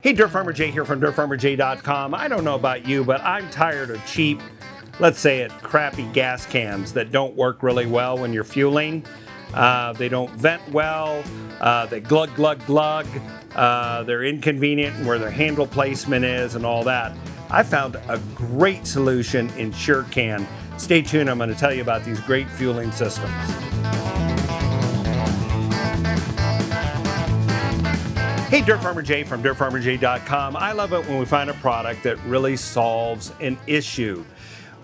Hey, Dirt Farmer Jay here from dirtfarmerjay.com. I don't know about you, but I'm tired of cheap, let's say it, crappy gas cans that don't work really well when you're fueling. They don't vent well, they glug, glug, glug. They're inconvenient where their handle placement is and all that. I found a great solution in SureCan. Stay tuned, I'm going to tell you about these great fueling systems. Hey, Dirt Farmer Jay from dirtfarmerjay.com. I love it when we find a product that really solves an issue.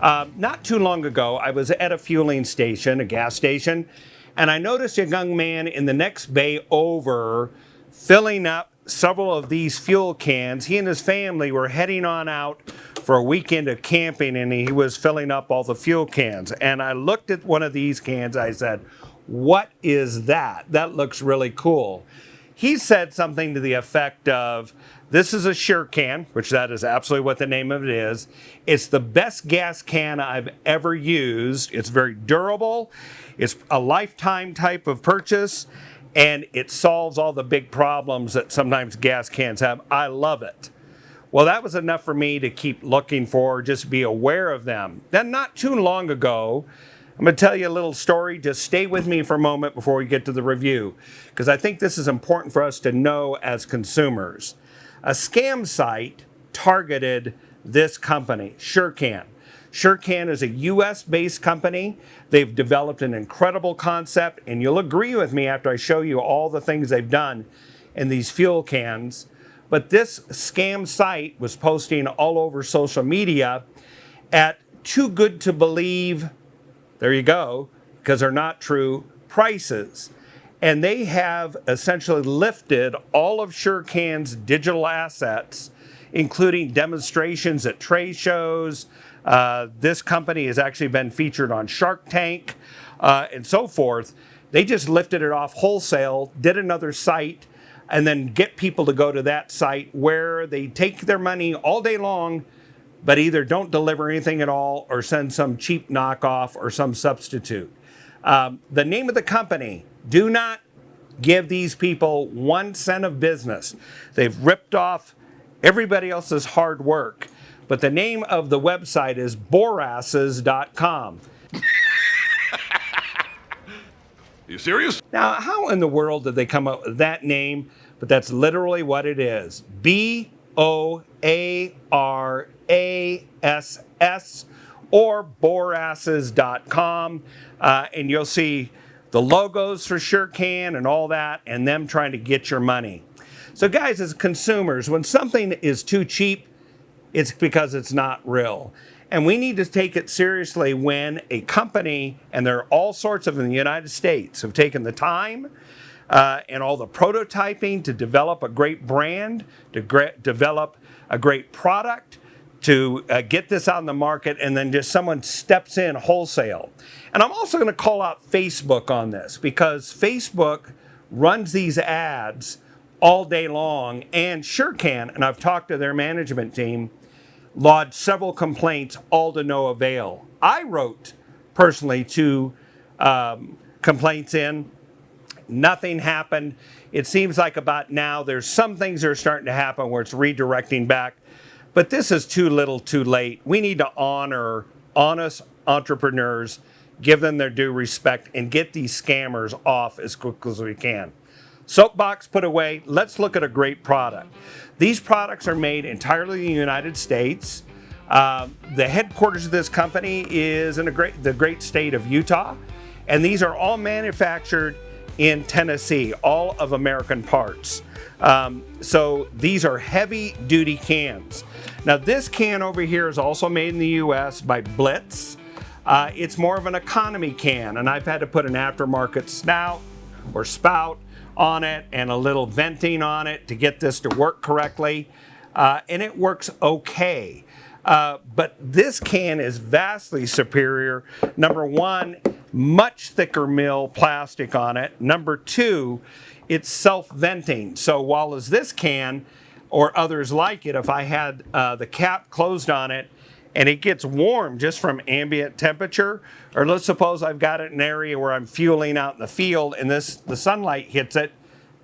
Not too long ago, I was at a fueling station, a gas station, and I noticed a young man in the next bay over filling up several of these fuel cans. He and his family were heading on out for a weekend of camping, and he was filling up all the fuel cans. And I looked at one of these cans, I said, "What is that? That looks really cool." He said something to the effect of, "This is a SureCan," which that is absolutely what the name of it is. "It's the best gas can I've ever used. It's very durable. It's a lifetime type of purchase, and it solves all the big problems that sometimes gas cans have. I love it." Well, that was enough for me to keep looking for, just be aware of them. Then not too long ago, I'm going to tell you a little story. Just stay with me for a moment before we get to the review, because I think this is important for us to know as consumers. A scam site targeted this company, SureCan. SureCan is a US-based company. They've developed an incredible concept, and you'll agree with me after I show you all the things they've done in these fuel cans. But this scam site was posting all over social media at too good to believe, there you go, because they're not true, prices. And they have essentially lifted all of SureCan's digital assets, including demonstrations at trade shows. This company has actually been featured on Shark Tank and so forth. They just lifted it off wholesale, did another site, and then get people to go to that site where they take their money all day long, but either don't deliver anything at all or send some cheap knockoff or some substitute. The name of the company, do not give these people 1 cent of business. They've ripped off everybody else's hard work. But the name of the website is borasses.com. You serious? Now, how in the world did they come up with that name? But that's literally what it is. BOARASS or borasses.com. And you'll see the logos for SureCan and all that, and them trying to get your money. So guys, as consumers, when something is too cheap, it's because it's not real. And we need to take it seriously when a company, and there are all sorts of them in the United States, have taken the time and all the prototyping to develop a great brand, to develop a great product, to get this out in the market, and then just someone steps in wholesale. And I'm also going to call out Facebook on this, because Facebook runs these ads all day long, and SureCan, and I've talked to their management team, lodged several complaints, all to no avail. I wrote personally 2 complaints in. Nothing happened. It seems like about now there's some things that are starting to happen where it's redirecting back. But this is too little too late. We need to honor honest entrepreneurs, give them their due respect, and get these scammers off as quickly as we can. Soapbox put away. Let's look at a great product. These products are made entirely in the United States. The headquarters of this company is in the great state of Utah. And these are all manufactured in Tennessee, all of American parts. So these are heavy duty cans. Now this can over here is also made in the US by Blitz. It's more of an economy can, and I've had to put an aftermarket snout or spout on it and a little venting on it to get this to work correctly. And it works okay. But this can is vastly superior. Number one, much thicker mill plastic on it. Number two, it's self-venting. So while as this can, or others like it, if I had the cap closed on it and it gets warm just from ambient temperature, or let's suppose I've got it in an area where I'm fueling out in the field and the sunlight hits it,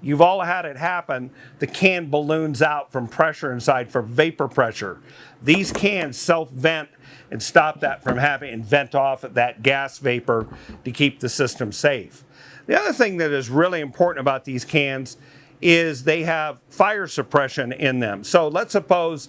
you've all had it happen, the can balloons out from pressure inside for vapor pressure. These cans self-vent and stop that from happening and vent off that gas vapor to keep the system safe. The other thing that is really important about these cans is they have fire suppression in them. So let's suppose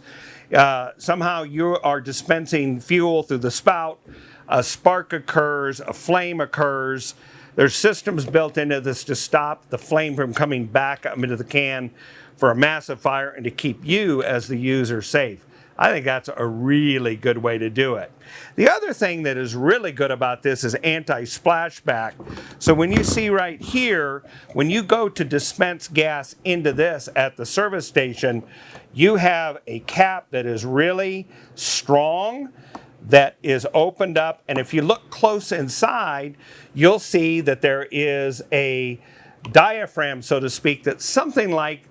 somehow you are dispensing fuel through the spout, a spark occurs, a flame occurs. There's systems built into this to stop the flame from coming back up into the can for a massive fire and to keep you as the user safe. I think that's a really good way to do it. The other thing that is really good about this is anti-splashback. So when you see right here, when you go to dispense gas into this at the service station, you have a cap that is really strong, that is opened up, and if you look close inside, you'll see that there is a diaphragm, so to speak, that's something like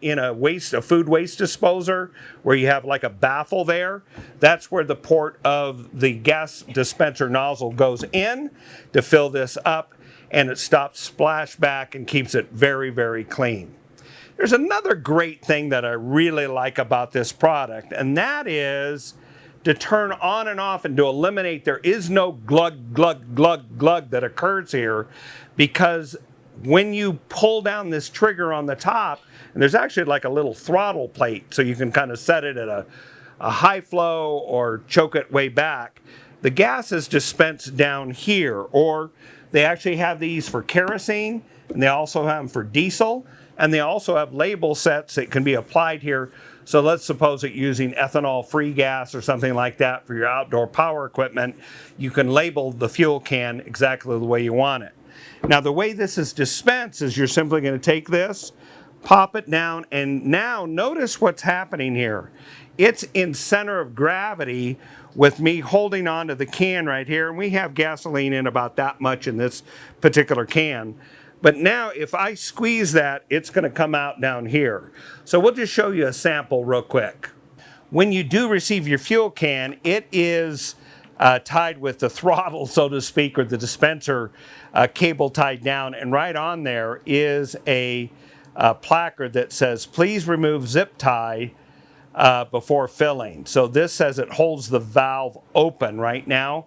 in a food waste disposer, where you have like a baffle there. That's where the port of the gas dispenser nozzle goes in to fill this up, and it stops splashback and keeps it very, very clean. There's another great thing that I really like about this product, and that is to turn on and off and to eliminate, there is no glug, glug, glug, glug that occurs here, because when you pull down this trigger on the top, and there's actually like a little throttle plate, so you can kind of set it at a high flow or choke it way back, the gas is dispensed down here. Or they actually have these for kerosene, and they also have them for diesel, and they also have label sets that can be applied here. So let's suppose that using ethanol-free gas or something like that for your outdoor power equipment, you can label the fuel can exactly the way you want it. Now, the way this is dispensed is you're simply going to take this, pop it down, and now notice what's happening here. It's in center of gravity with me holding on to the can right here, and we have gasoline in about that much in this particular can. But now if I squeeze that, it's going to come out down here. So we'll just show you a sample real quick. When you do receive your fuel can, it is tied with the throttle, so to speak, or the dispenser cable tied down. And right on there is a placard that says, please remove zip tie before filling. So this says it holds the valve open right now,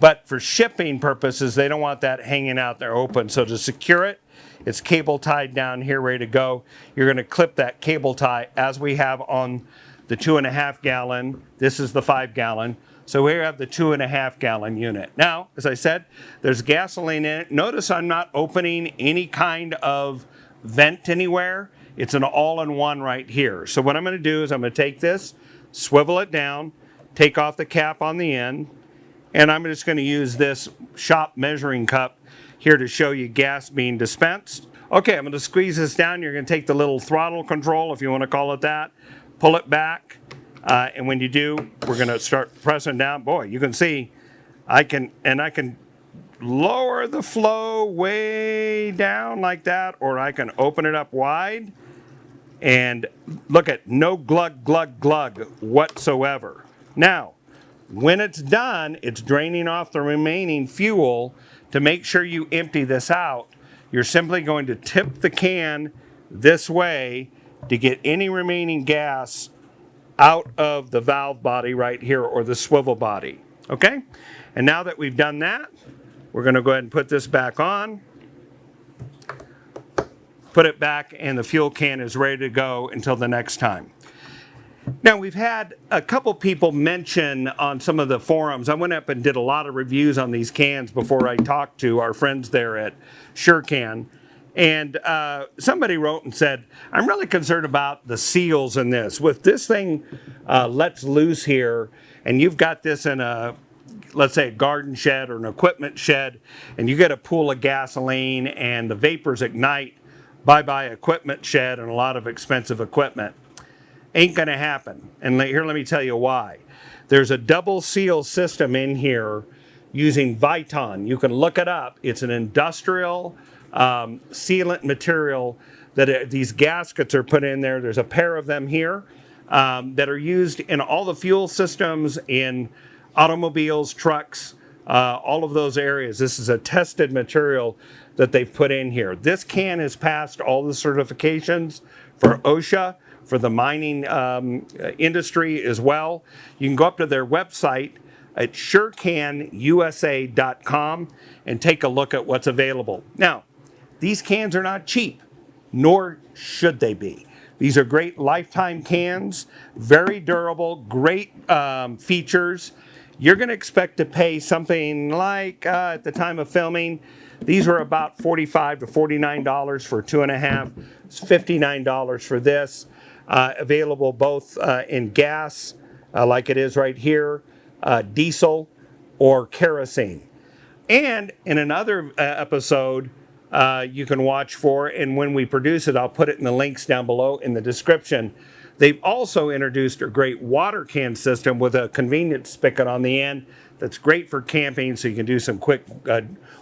but for shipping purposes, they don't want that hanging out there open. So to secure it, it's cable tied down here, ready to go. You're going to clip that cable tie as we have on the 2.5 gallon. This is the 5 gallon. So here we have the 2.5 gallon unit. Now, as I said, there's gasoline in it. Notice I'm not opening any kind of vent anywhere. It's an all-in-one right here. So what I'm going to do is I'm going to take this, swivel it down, take off the cap on the end, and I'm just going to use this shop measuring cup here to show you gas being dispensed. Okay, I'm going to squeeze this down. You're going to take the little throttle control, if you want to call it that, pull it back, and when you do, we're going to start pressing down. Boy, you can see I can lower the flow way down like that, or I can open it up wide. And look at no glug, glug, glug whatsoever. Now, when it's done, it's draining off the remaining fuel. To make sure you empty this out, you're simply going to tip the can this way to get any remaining gas out of the valve body right here, or the swivel body. Okay? And now that we've done that, we're going to go ahead and put this back on. Put it back, and the fuel can is ready to go until the next time. Now, we've had a couple people mention on some of the forums. I went up and did a lot of reviews on these cans before I talked to our friends there at SureCan. And somebody wrote and said, I'm really concerned about the seals in this. With this thing lets loose here, and you've got this in a, let's say, a garden shed or an equipment shed, and you get a pool of gasoline and the vapors ignite, bye-bye equipment shed and a lot of expensive equipment. Ain't gonna happen. And here, let me tell you why. There's a double seal system in here using Viton. You can look it up. It's an industrial sealant material that these gaskets are put in there. There's a pair of them here that are used in all the fuel systems in automobiles, trucks, all of those areas. This is a tested material that they've put in here. This can has passed all the certifications for OSHA, for the mining industry as well. You can go up to their website at SureCanUSA.com and take a look at what's available. Now, these cans are not cheap, nor should they be. These are great lifetime cans, very durable, great features. You're going to expect to pay something like, at the time of filming, these were about $45 to $49 for 2.5. It's $59 for this. Available both in gas, like it is right here, diesel, or kerosene. And in another episode, you can watch for, and when we produce it, I'll put it in the links down below in the description. They've also introduced a great water can system with a convenient spigot on the end that's great for camping, so you can do some quick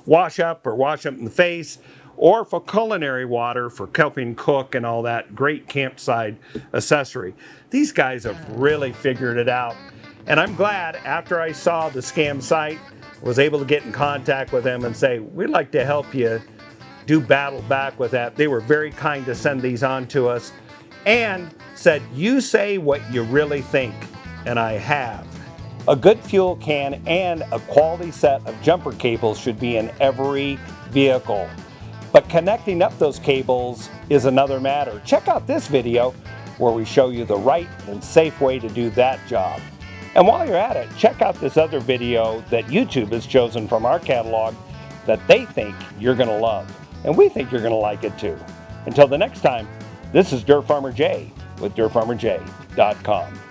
wash up in the face, or for culinary water for helping cook and all that. Great campsite accessory. These guys have really figured it out. And I'm glad after I saw the scam site, was able to get in contact with them and say, we'd like to help you do battle back with that. They were very kind to send these on to us and said, you say what you really think, and I have. A good fuel can and a quality set of jumper cables should be in every vehicle. But connecting up those cables is another matter. Check out this video where we show you the right and safe way to do that job. And while you're at it, check out this other video that YouTube has chosen from our catalog that they think you're going to love. And we think you're going to like it too. Until the next time, this is Dirt Farmer Jay with DirtFarmerJ.com.